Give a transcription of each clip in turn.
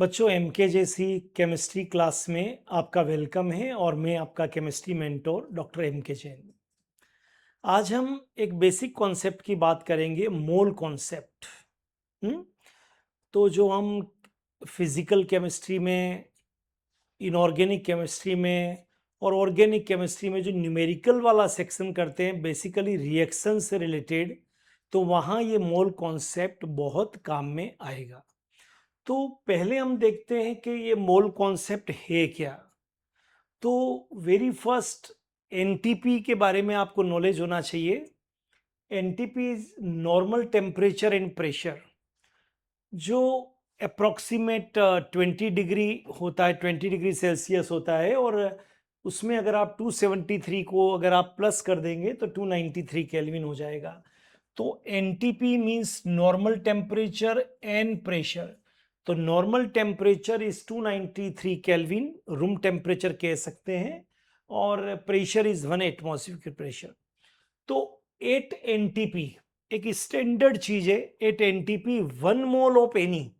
बच्चों MK chemistry class में आपका वेलकम है और मैं आपका chemistry mentor doctor MK Jain. आज हम एक बेसिक कॉन्सेप्ट की बात करेंगे, मोल कॉन्सेप्ट। तो जो हम फिजिकल केमिस्ट्री में, इनऑर्गेनिक केमिस्ट्री में और ऑर्गेनिक केमिस्ट्री में जो न्यूमेरिकल वाला सेक्शन करते हैं, बेसिकली रिएक्शन से रिलेटेड, तो वहाँ ये मोल कॉन्सेप्ट बहुत काम में आएगा। तो पहले हम देखते हैं कि ये मोल कॉन्सेप्ट है क्या। तो वेरी फर्स्ट एनटीपी के बारे में आपको नॉलेज होना चाहिए। NTP is normal temperature and pressure, जो अप्रोक्सीमेट 20 डिग्री होता है, 20 डिग्री सेल्सियस होता है। और उसमें अगर आप 273 को अगर आप प्लस कर देंगे तो 293 केल्विन हो जाएगा। तो NTP means normal temperature and pressure. तो normal temperature is 293 kelvin, room temperature कह सकते हैं, और प्रेशर इज 1 एटमॉस्फेरिक प्रेशर। तो 8 एनटीपी एक स्टैंडर्ड चीज है। 8 NTP 1 mole of any.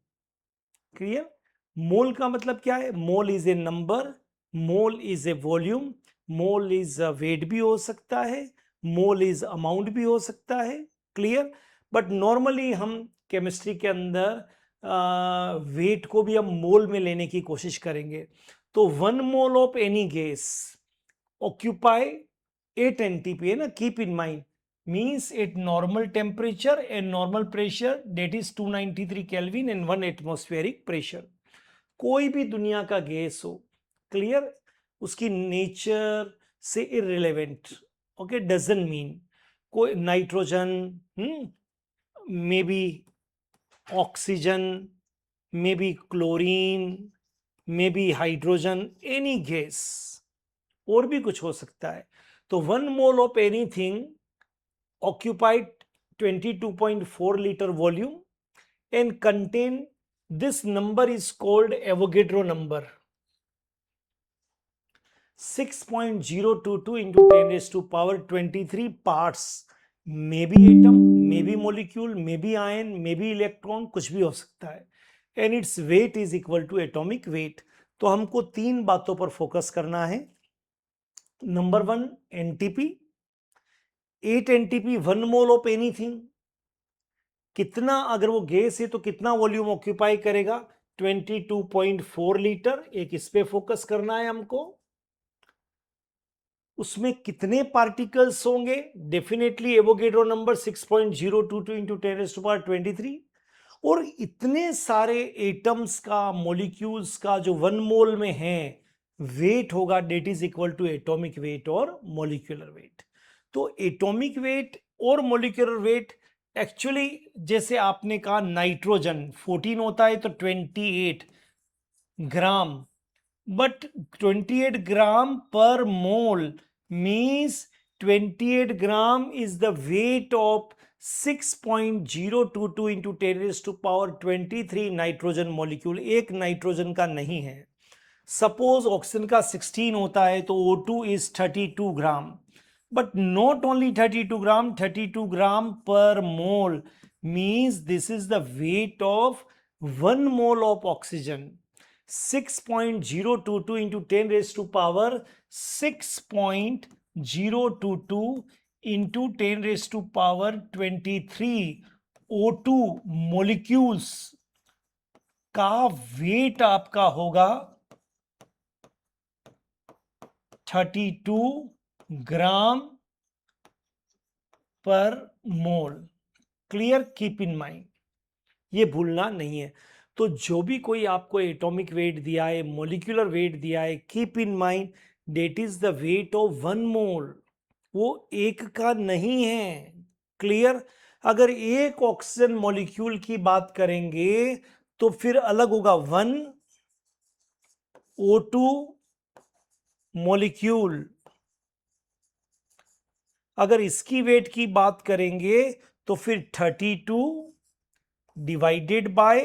Clear? Mole का मतलब क्या है? Mole is a number, mole is a volume, mole is weight भी हो सकता है, मोल इज अमाउंट भी हो सकता है। क्लियर? बट नॉर्मली हम केमिस्ट्री के अंदर वेट को भी हम मोल में लेने की कोशिश करेंगे। तो 1 mole of any gas occupy 8 NTP है ना, keep in mind, means at normal temperature and normal pressure, that is 293 Kelvin and 1 atmospheric pressure। कोई भी दुनिया का गैस हो, क्लियर, उसकी नेचर से इररिलेवेंट, ओके, डजंट मीन कोई nitrogen, may be oxygen, may be chlorine, may be hydrogen, any gas, और भी कुछ हो सकता है। तो 1 mole of anything occupied 22.4 liter volume and contain, this number is called Avogadro number, 6.022 into 10 raised to power 23 parts। Maybe atom, maybe molecule, maybe ion, maybe electron, कुछ भी हो सकता है। And its weight is equal to atomic weight. तो हमको 3 बातों पर focus करना है। Number 1 NTP, 8 NTP 1 mole of anything, कितना, अगर वो गैस है तो कितना वॉल्यूम ऑक्यूपाई करेगा? 22.4 लीटर। एक इस पे फोकस करना है हमको। उसमें कितने पार्टिकल्स होंगे? Definitely Avogadro number 6.022 into 10⁻23। और इतने सारे एटम्स का, मॉलिक्यूल्स का जो 1 मोल में है, वेट होगा that is equal to atomic weight और मॉलिक्यूलर वेट। तो एटॉमिक वेट और मॉलिक्यूलर वेट, एक्चुअली जैसे आपने कहा नाइट्रोजन 14 होता है तो 28 ग्राम, बट 28 ग्राम पर mole means 28 gram is the weight of 6.022 into 10⁻23 nitrogen molecule. एक नाइट्रोजन का नहीं है। सपोज ऑक्सीजन का 16 होता है तो O2 is 32 gram, but not only 32 gram, 32 gram per mole means this is the weight of 1 mole of oxygen, 6.022 into 10 raised to power 6.022 into 10 raised to power 23 O2 molecules का wait आपका होगा 32 ग्राम पर mole. Clear? Keep in mind, ये भूलना नहीं है। तो जो भी कोई आपको एटॉमिक वेट दिया है, मॉलिक्यूलर वेट दिया है, keep in mind that is the weight of 1 mole, वो एक का नहीं है। क्लियर? अगर एक ऑक्सीजन मॉलिक्यूल की बात करेंगे तो फिर अलग होगा, 1 O2 मॉलिक्यूल। अगर इसकी वेट की बात करेंगे तो फिर 32 डिवाइडेड बाय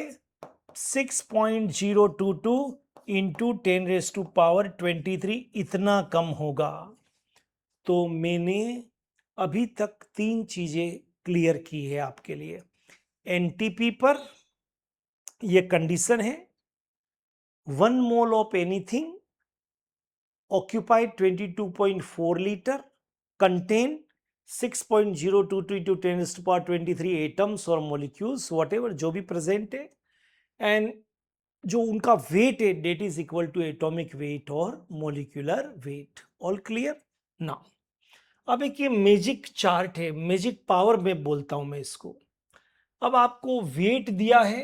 6.022 इंटू 10⁻23 इतना कम होगा। तो मैंने अभी तक 3 चीजें क्लियर की है आपके लिए। एनटीपी पर यह कंडीशन है, 1 mole of anything occupied 22.4 liter, contain 6.022 into 10 to the power 23 atoms or molecules, whatever जो भी present है, and जो उनका वेट है that is equal to atomic weight और molecular weight. All clear now. अब एक ये मैजिक चार्ट है, मैजिक पावर में बोलता हूं मैं इसको. अब आपको वेट दिया है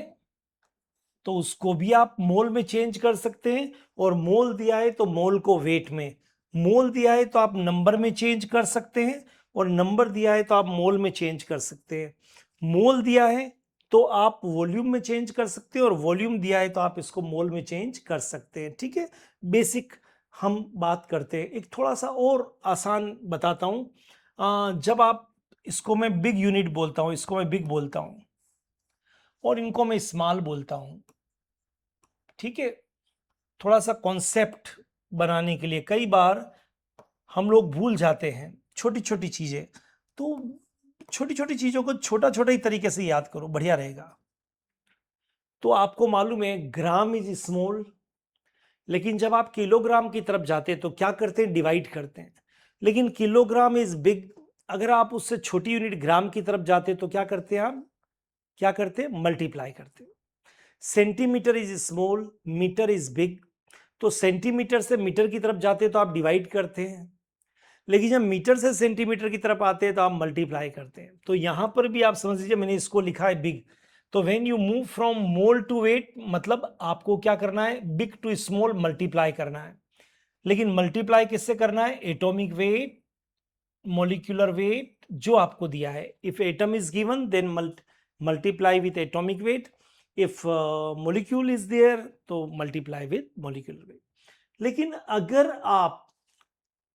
तो उसको भी आप मोल में चेंज कर सकते हैं, और मोल दिया है तो मोल को वेट में, मोल दिया है तो आप नंबर में चेंज कर सकते हैं, और नंबर दिया है तो आप मोल में चेंज कर सकते हैं. मोल दिया है तो आप वॉल्यूम में चेंज कर सकते हैं, और वॉल्यूम दिया है तो आप इसको मोल में चेंज कर सकते हैं. ठीक है, बेसिक हम बात करते हैं. एक थोड़ा सा और आसान बताता हूं. जब आप इसको मैं बिग यूनिट बोलता हूं, इसको मैं बिग बोलता हूं, और इनको मैं स्मॉल बोलता हूं. ठीक है, थोड़ा सा कॉन्सेप्ट बनाने के लिए. कई बार हम लोग भूल जाते हैं छोटी छोटी चीजें, तो छोटी छोटी चीजों को छोटा छोटा ही तरीके से याद करो, बढ़िया रहेगा. तो आपको मालूम है ग्राम इज स्मॉल, लेकिन जब आप किलोग्राम की तरफ जाते हैं तो क्या करते हैं, डिवाइड करते हैं. लेकिन किलोग्राम इज बिग. अगर आप उससे छोटी यूनिट ग्राम की तरफ जाते हैं तो क्या करते हैं, आप क्या करते हैं, मल्टीप्लाई करते हैं. Centimetre is small, metre is big. तो सेंटीमीटर से मीटर की तरफ जाते हैं तो आप डिवाइड करते हैं, लेकिन जब मीटर से सेंटीमीटर की तरफ आते हैं तो आप मल्टीप्लाई करते हैं. तो यहां पर भी आप समझ लीजिए मैंने इसको लिखा है बिग. तो when you move from mole to weight, मतलब आपको क्या करना है, बिग टू स्मॉल मल्टीप्लाई करना है. लेकिन मल्टीप्लाई किससे करना है, एटॉमिक वेट, मोलिकुलर वेट जो आपको दिया है. If atom is given then multiply with atomic weight. If molecule is there तो मल्टीप्लाई विथ मोलिकुलर वेट. लेकिन अगर आप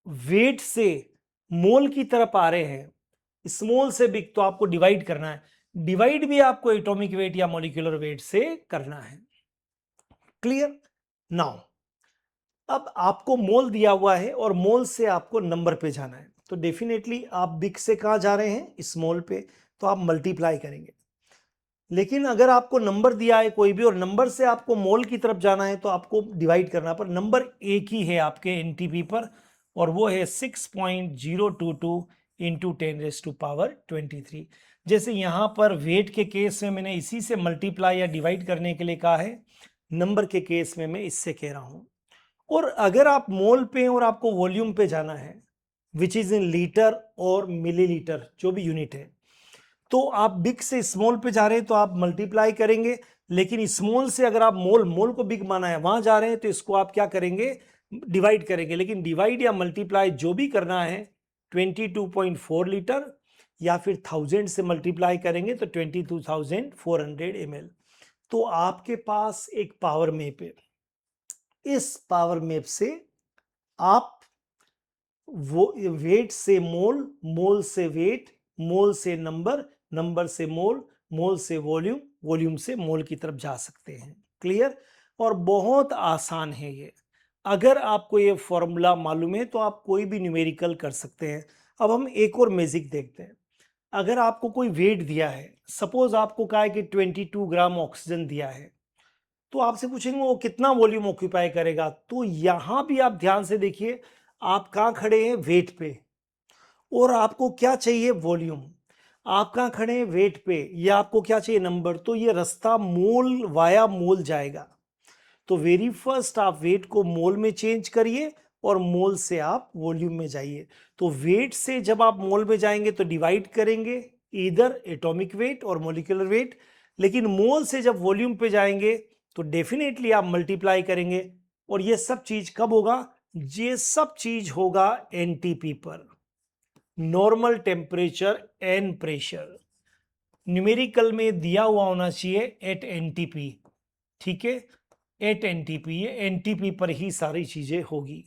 वेट से मोल की तरफ आ रहे हैं, स्मॉल से बिग, तो आपको डिवाइड करना है. डिवाइड भी आपको एटॉमिक वेट या मॉलिक्यूलर वेट से करना है. Clear now. अब आपको मोल दिया हुआ है और मोल से आपको नंबर पे जाना है. तो डेफिनेटली आप बिग से कहां जा रहे हैं, स्मॉल पे, तो आप मल्टीप्लाई करेंगे. लेकिन अगर आपको नंबर दिया है कोई भी और नंबर से आपको मोल की तरफ जाना है तो आपको डिवाइड करना. पर नंबर एक ही है आपके एनटीपी पर, और वो है 6.022 इंटू 10⁻23. जैसे यहाँ पर वेट के केस में मैंने इसी से मल्टीप्लाई या डिवाइड करने के लिए कहा है, नंबर के केस में मैं इससे कह रहा हूँ. और अगर आप मोल पे और आपको वॉल्यूम पे जाना है, विच इज इन लीटर और मिलीलीटर जो भी यूनिट है, तो आप बिग से स्मॉल पे जा रहे हैं तो आप मल्टीप्लाई करेंगे. लेकिन स्मॉल से अगर आप मोल को बिग माना है वहां जा रहे हैं तो इसको आप क्या करेंगे, डिवाइड करेंगे. लेकिन डिवाइड या मल्टीप्लाई जो भी करना है 22.4 लीटर, या फिर 1000 से मल्टीप्लाई करेंगे तो 22,400 ml. तो आपके पास एक पावर मैप है. इस पावर मैप से आप वो वेट से मोल, मोल से वेट, मोल से नंबर, नंबर से मोल, मोल से वॉल्यूम, वॉल्यूम से मोल की तरफ जा सकते हैं. क्लियर. और बहुत आसान है ये. अगर आपको ये फॉर्मूला मालूम है तो आप कोई भी न्यूमेरिकल कर सकते हैं. अब हम एक और मैजिक देखते हैं. अगर आपको कोई वेट दिया है, सपोज आपको कहा है कि 22 ग्राम ऑक्सीजन दिया है, तो आपसे पूछेंगे वो कितना वॉल्यूम ऑक्यूपाई करेगा. तो यहां भी आप ध्यान से देखिए, आप कहां खड़े हैं, वेट पे, और आपको क्या चाहिए, वॉल्यूम. आप कहां खड़े हैं, वेट पे, या आपको क्या चाहिए, नंबर. तो ये रास्ता मोल वाया मोल जाएगा. तो वेरी फर्स्ट आप वेट को मोल में चेंज करिए और मोल से आप वॉल्यूम में जाइए. तो वेट से जब आप मोल में जाएंगे तो डिवाइड करेंगे इधर एटॉमिक वेट और मोलिकुलर वेट. लेकिन मोल से जब वॉल्यूम पे जाएंगे तो डेफिनेटली आप मल्टीप्लाई करेंगे. और ये सब चीज कब होगा, ये सब चीज होगा एनटीपी पर, normal temperature and pressure. Numerical में दिया हुआ होना चाहिए एट एनटीपी. ठीक है, एट एनटीपी, ये एनटीपी पर ही सारी चीजें होगी.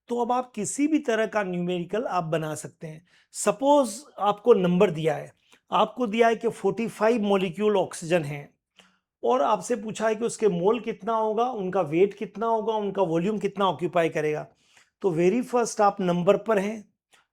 तो अब आप किसी भी तरह का न्यूमेरिकल आप बना सकते हैं. सपोज आपको नंबर दिया है, आपको दिया है कि 45 मॉलिक्यूल ऑक्सीजन है, और आपसे पूछा है कि उसके मोल कितना होगा, उनका वेट कितना होगा, उनका वॉल्यूम कितना ऑक्यूपाई करेगा. तो वेरी फर्स्ट आप नंबर पर हैं,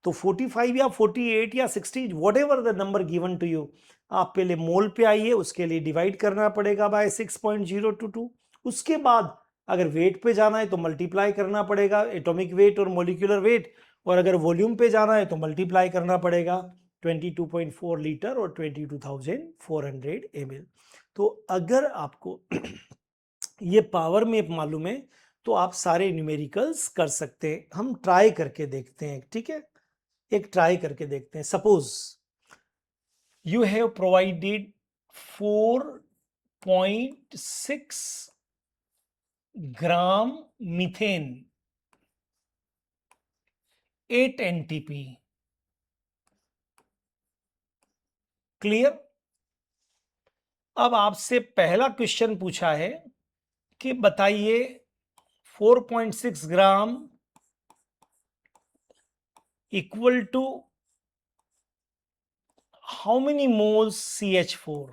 तो 45 या 48 या 60 whatever the number given to you, आप पहले मोल पे आइए, उसके लिए डिवाइड करना पड़ेगा बाय 6.022. उसके बाद अगर वेट पे जाना है तो मल्टीप्लाई करना पड़ेगा एटॉमिक वेट और मॉलिक्यूलर वेट, और अगर वॉल्यूम पे जाना है तो मल्टीप्लाई करना पड़ेगा 22.4 लीटर और 22,400 ml। तो अगर आपको ये पावर में मालूम है तो आप सारे न्यूमेरिकल्स कर सकते हैं। हम ट्राई करके देखते हैं, ठीक है, एक ट्राई करके देखते हैं। Suppose you have provided 4.6 gram methane 8 NTP। Clear. अब आपसे पहला क्वेश्चन पूछा है कि बताइए 4.6 gram equal to how many moles CH4।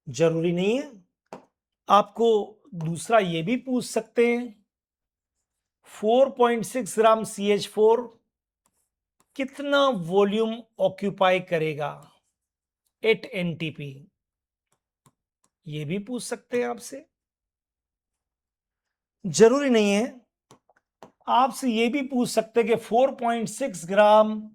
जरूरी नहीं है, आपको दूसरा ये भी पूछ सकते हैं 4.6 ग्राम CH4 कितना वॉल्यूम ऑक्यूपाई करेगा 8 NTP। ये भी पूछ सकते हैं आपसे। जरूरी नहीं है, आपसे ये भी पूछ सकते हैं कि 4.6 ग्राम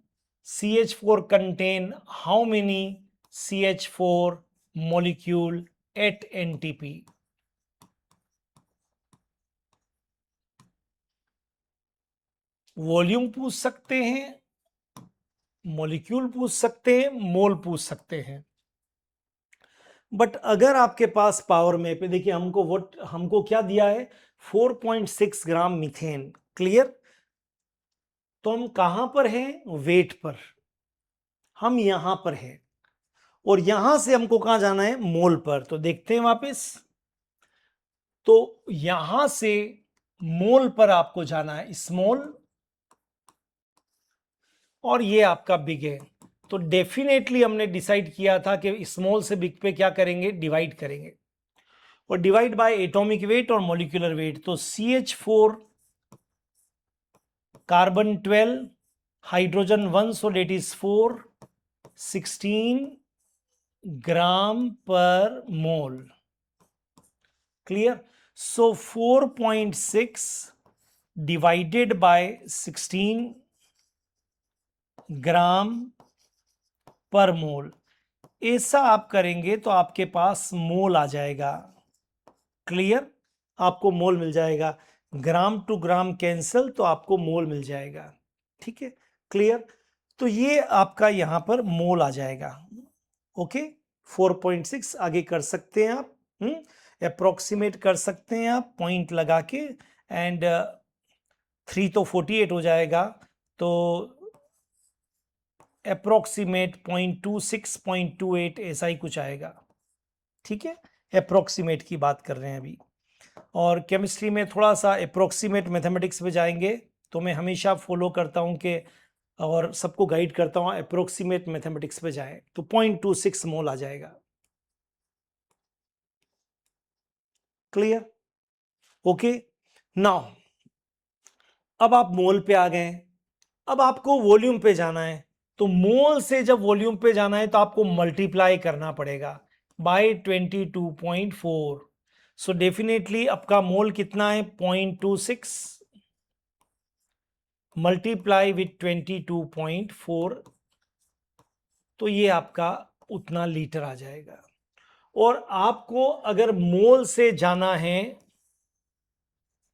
CH4 contain how many CH4 molecule 8 NTP। Volume पूछ सकते हैं, मॉलिक्यूल पूछ सकते हैं, मोल पूछ सकते हैं। बट अगर आपके पास पावर में पे देखिए हमको क्या दिया है 4.6 ग्राम मीथेन। क्लियर। तो हम कहां पर हैं, वेट पर, हम यहां पर हैं और यहां से हमको कहां जाना है, मोल पर। तो देखते हैं वापस, तो यहां से मोल पर आपको जाना है, स्मॉल, और ये आपका बिग है। तो डेफिनेटली हमने डिसाइड किया था कि स्मॉल से बिग पे क्या करेंगे, डिवाइड करेंगे, और डिवाइड बाय एटॉमिक वेट और मॉलिक्यूलर वेट। तो CH4 carbon 12 hydrogen 1, so that is 16 gram पर mole. Clear. So 4.6 divided by 16 gram पर मोल, ऐसा आप करेंगे तो आपके पास मोल आ जाएगा। क्लियर। आपको मोल मिल जाएगा, ग्राम टू ग्राम कैंसिल, तो आपको मोल मिल जाएगा। ठीक है, क्लियर। तो ये आपका यहां पर मोल आ जाएगा। ओके, 4.6 आगे कर सकते हैं आप, अप्रोक्सीमेट कर सकते हैं आप पॉइंट लगा के, एंड 3 तो 48 हो जाएगा, तो अप्रोक्सीमेट 0.26 0.28 ऐसा ही कुछ आएगा। ठीक है, अप्रोक्सीमेट की बात कर रहे हैं अभी। और केमिस्ट्री में थोड़ा सा अप्रोक्सीमेट मैथमेटिक्स में जाएंगे तो मैं हमेशा फॉलो करता हूं कि, और सबको गाइड करता हूं अप्रोक्सीमेट मैथमेटिक्स पे जाए, तो 0.26 मोल आ जाएगा। क्लियर। ओके, नाउ अब आप मोल पे आ गए, अब आपको वॉल्यूम पे जाना है। तो मोल से जब वॉल्यूम पे जाना है तो आपको मल्टीप्लाई करना पड़ेगा बाय 22.4। सो डेफिनेटली आपका मोल कितना है, 0.26 मल्टीप्लाई विथ 22.4, तो ये आपका उतना लीटर आ जाएगा। और आपको अगर मोल से जाना है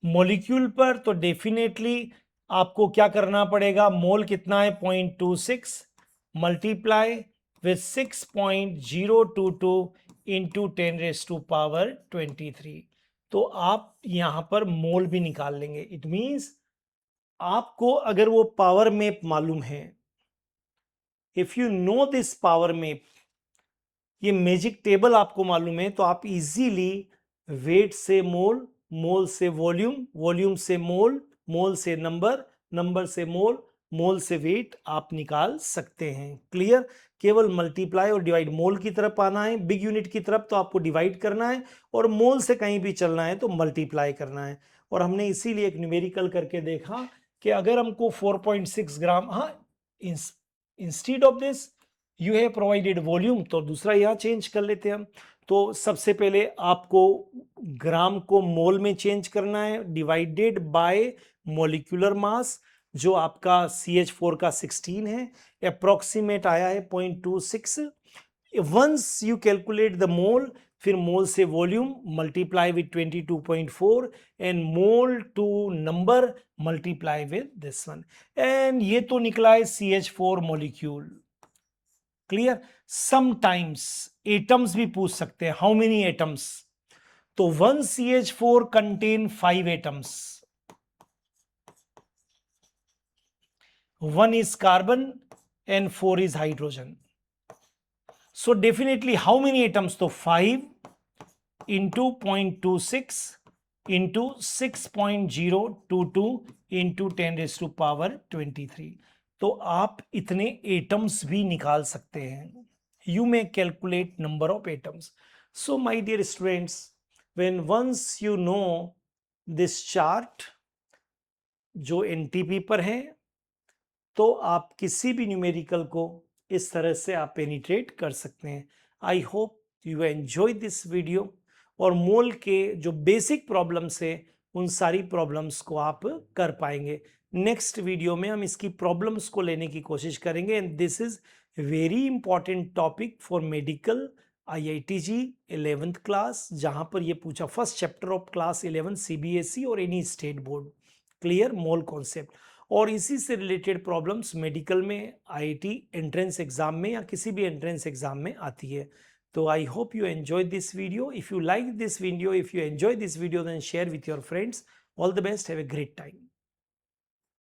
मॉलिक्यूल पर तो डेफिनेटली आपको क्या करना पड़ेगा, मोल कितना है 0.26 मल्टीप्लाई विथ 6.022 इंटू 10⁻⁻23। तो आप यहां पर मोल भी निकाल लेंगे। इट मींस आपको अगर वो पावर मैप मालूम है, if you know this power map, ये मैजिक टेबल आपको मालूम है, तो आप इजीली वेट से मोल, मोल से वॉल्यूम, वॉल्यूम से मोल, मोल से नंबर, नंबर से मोल, मोल से वेट आप निकाल सकते हैं। क्लियर। केवल मल्टीप्लाई और डिवाइड, मोल की तरफ आना है बिग यूनिट की तरफ तो आपको डिवाइड करना है, और मोल से कहीं भी चलना है तो मल्टीप्लाई करना है। और हमने इसीलिए एक न्यूमेरिकल करके देखा कि अगर हमको 4.6 ग्राम, हाँ, instead of this you have provided volume, तो दूसरा यहां चेंज कर लेते हैं हम। तो सबसे पहले आपको ग्राम को मोल में चेंज करना है, डिवाइडेड बाय मॉलिक्यूलर मास, जो आपका CH4 का 16 है, अप्रोक्सीमेट आया है 0.26। Once you calculate the mole, फिर मोल से volume multiply with 22.4 and mole to number multiply with this one, एंड ये तो निकला है CH4 molecule. Clear? Sometimes atoms भी पूछ सकते हैं, हाउ मेनी एटम्स, तो 1 CH4 contain 5 atoms, 1 is carbon and 4 is hydrogen. So definitely how many atoms? So 5 into 0.26 into 6.022 into 10 raised to power 23. तो आप इतने एटम्स भी निकाल सकते हैं. You may calculate number of atoms. So my dear students, when once you know this chart जो NTP पर है, तो आप किसी भी न्यूमेरिकल को इस तरह से आप पेनिट्रेट कर सकते हैं. आई hope you enjoy this video, और मोल के जो बेसिक प्रॉब्लम्स है उन सारी प्रॉब्लम्स को आप कर पाएंगे. नेक्स्ट वीडियो में हम इसकी प्रॉब्लम्स को लेने की कोशिश करेंगे, and this is very important topic for medical IITG 11th class, जहां पर ये पूछा first chapter of class 11 CBSE और any state board. Clear? Mole concept. और इसी से रिलेटेड प्रॉब्लम्स मेडिकल में, IIT एंट्रेंस एग्जाम में या किसी भी एंट्रेंस एग्जाम में आती है. तो I hope you enjoy this video. If you like this video, if you enjoy this video, then share with your friends. All the best, have a great time.